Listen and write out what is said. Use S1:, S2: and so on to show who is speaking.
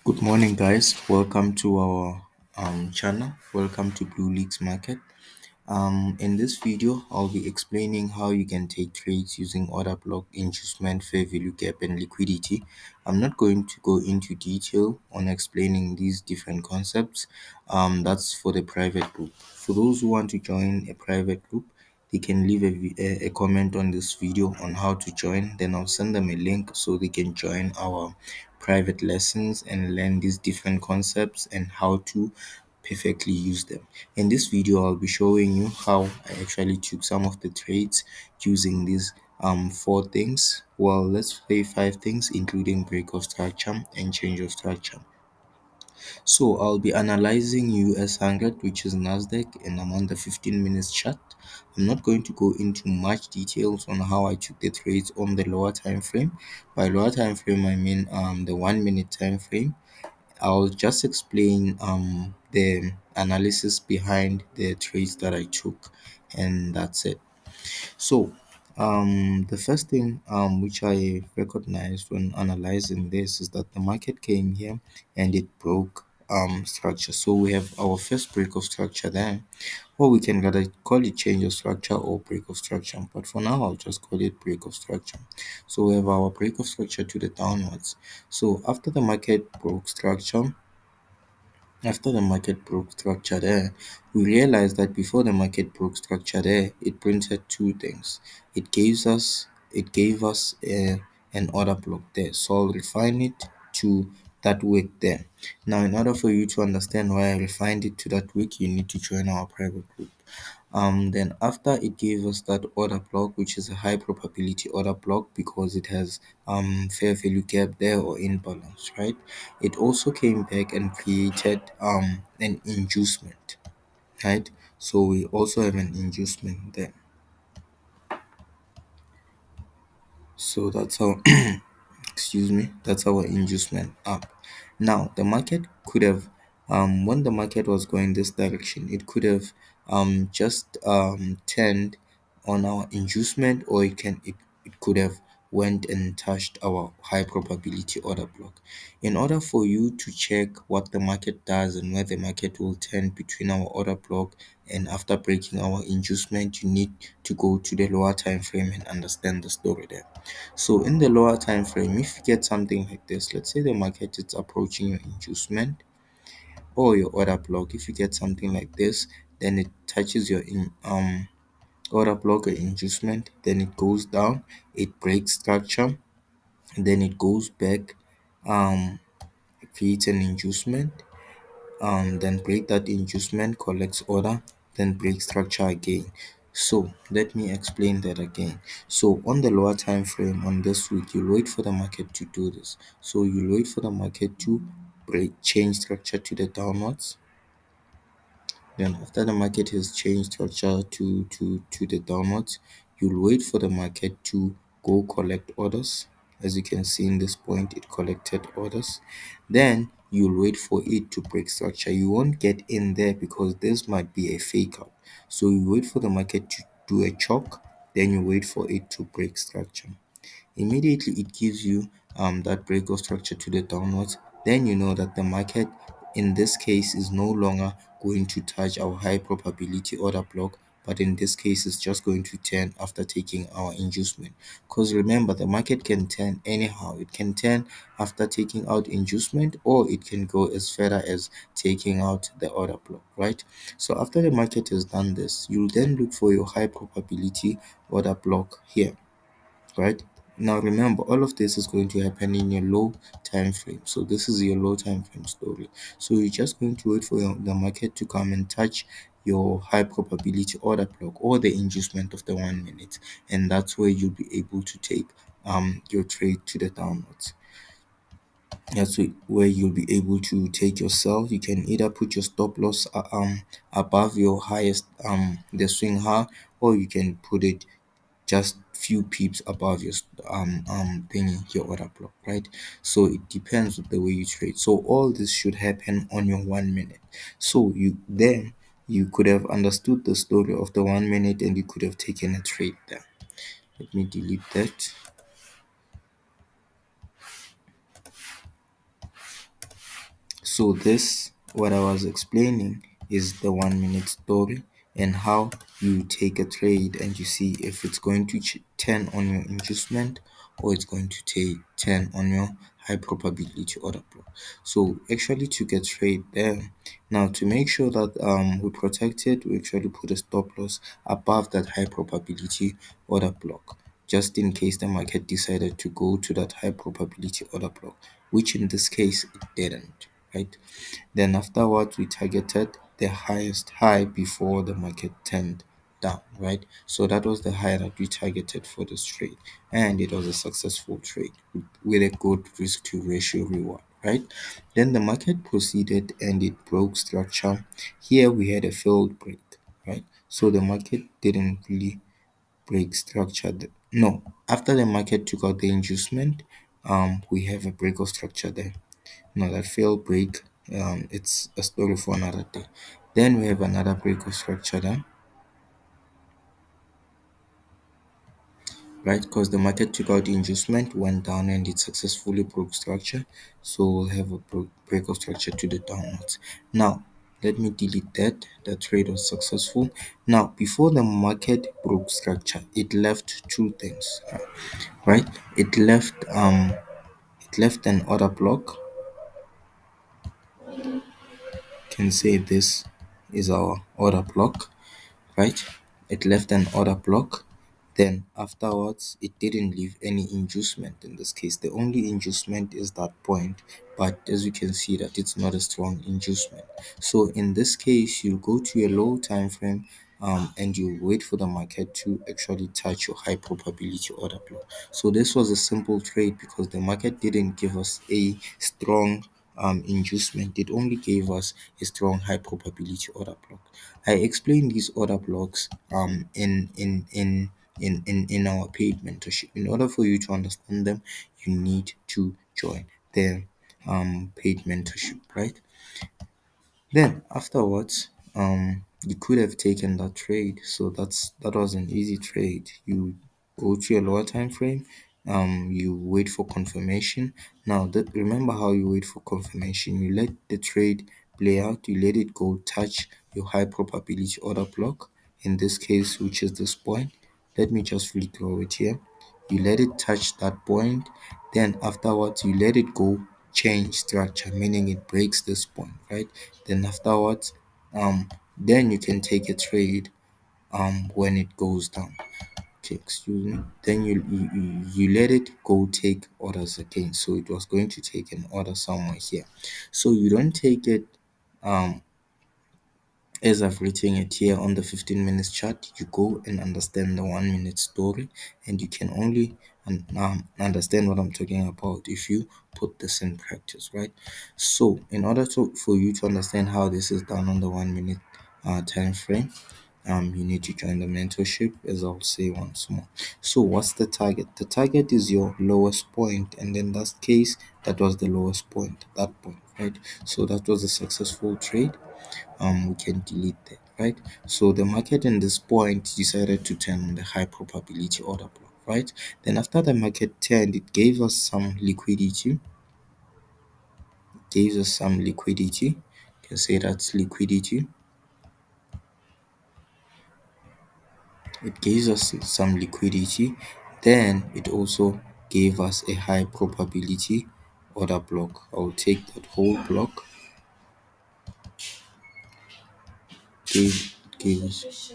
S1: Good morning, guys. Welcome to our channel. Welcome to Blue Leaks Market. In this video, I'll be explaining how you can take trades using order block, inducement, fair value gap, and liquidity. I'm not going to go into detail on explaining these different concepts. That's for the private group. For those who want to join a private group, they can leave a comment on this video on how to join. Then I'll send them a link so they can join our private lessons and learn these different concepts and how to perfectly use them. In this video, I'll be showing you how I actually took some of the trades using these four things. Well, let's say five things, including break of structure and change of structure. So I'll be analyzing US 100, which is Nasdaq, and I'm on the 15 minutes chart. I'm not going to go into much details on how I took the trades on the lower time frame. By lower time frame, I mean the 1 minute time frame. I'll just explain the analysis behind the trades that I took, and that's it. So, the first thing which I recognized when analyzing this is that the market came here and it broke structure. So we have our first break of structure there, or we can rather call it change of structure or break of structure. But for now, I'll just call it break of structure. So we have our break of structure to the downwards. So after the market broke structure, after the market broke structure there, we realized that before the market broke structure there, it printed two things. It gave us an order block there. So I'll refine it to that wick there. Now, in order for you to understand why I refined it to that wick, you need to join our private group. Then after it gave us that order block, which is a high probability order block because it has fair value gap there or imbalance, right? It also came back and created an inducement, right? So we also have an inducement there. So that's how excuse me, that's our inducement up. Now the market could have when the market was going this direction, it could have just turned on our inducement, or it could have went and touched our high probability order block. In order for you to check what the market does and where the market will turn between our order block and after breaking our inducement, you need to go to the lower time frame and understand the story there. So in the lower time frame, if you get something like this, let's say the market is approaching your inducement or your order block. If you get something like this, then it touches your order block or inducement, then it goes down, it breaks structure, then it goes back, um creates an inducement, then break that inducement, collects order, then break structure again. So let me explain that again. So on the lower time frame on this week, you'll wait for the market to do this. So you'll wait for the market to change structure to the downwards. Then after the market has changed structure to the downwards, you'll wait for the market to go collect orders. As you can see in this point, it collected orders. Then you'll wait for it to break structure. You won't get in there because this might be a fake out. So you wait for the market to do a choke, then you wait for it to break structure. Immediately it gives you that break of structure to the downwards, then you know that the market in this case is no longer going to touch our high probability order block, but in this case it's just going to turn after taking our inducement. Because remember, the market can turn anyhow. It can turn after taking out inducement, or it can go as further as taking out the order block, right? So after the market has done this, you'll then look for your high probability order block here, right? Now remember, all of this is going to happen in your low time frame. So this is your low time frame story. So you're just going to wait for the market to come and touch your high probability order block or the inducement of the 1 minute, and that's where you'll be able to take your trade to the downwards. That's where you'll be able to take your sell. You can either put your stop loss above your highest the swing high, or you can put it just few pips above your thingy, your order block, right? So it depends on the way you trade. So all this should happen on your 1 minute. So you could have understood the story of the 1 minute and you could have taken a trade there. Let me delete that. So this, what I was explaining, is the 1 minute story and how you take a trade and you see if it's going to turn on your inducement or it's going to turn on your high probability order block. So actually took a trade there. Now to make sure that we protect it, we actually put a stop loss above that high probability order block, just in case the market decided to go to that high probability order block, which in this case it didn't, right? Then afterwards we targeted the highest high before the market turned down, right? So that was the high that we targeted for this trade, and it was a successful trade with a good risk to ratio reward, right? Then the market proceeded and it broke structure. Here we had a failed break, right? So the market didn't really break structure. No, after the market took out the inducement, we have a break of structure there. No, that failed break, it's a story for another day. Then we have another break of structure there, right? Because the market took out the inducement, went down, and it successfully broke structure. So we'll have a break of structure to the downwards. Now, let me delete that. The trade was successful. Now, before the market broke structure, it left two things, right? It left an order block. Can say this is our order block, right? It left an order block. Then afterwards, it didn't leave any inducement in this case. The only inducement is that point, but as you can see that it's not a strong inducement. So in this case, you go to a low time frame, and you wait for the market to actually touch your high probability order block. So this was a simple trade because the market didn't give us a strong inducement. It only gave us a strong high probability order block. I explained these order blocks in our paid mentorship. In order for you to understand them, you need to join the paid mentorship, right? Then afterwards, you could have taken that trade. So that was an easy trade. You go to a lower time frame, you wait for confirmation. Now that, remember how you wait for confirmation. You let the trade play out, you let it go touch your high probability order block, in this case, which is this point. Let me just redraw it here. You let it touch that point, then afterwards you let it go change structure, meaning it breaks this point, right? Then afterwards, then you can take a trade when it goes down. Okay, excuse me. Then you let it go take orders again. So it was going to take an order somewhere here. So you don't take it um as I've written it here on the 15 minutes chart. You go and understand the 1 minute story, and you can only understand what I'm talking about if you put this in practice, right? So, in order for you to understand how this is done on the 1 minute time frame, you need to join the mentorship, as I'll say once more. So, what's the target? The target is your lowest point, and in that case, that was the lowest point, that point, right? So, that was a successful trade. We can delete that, right? So the market in this point decided to turn on the high probability order block, right? Then after the market turned, it gave us some liquidity. You can say that's liquidity. It gives us some liquidity. Then it also gave us a high probability order block. I'll take that whole block. Gave us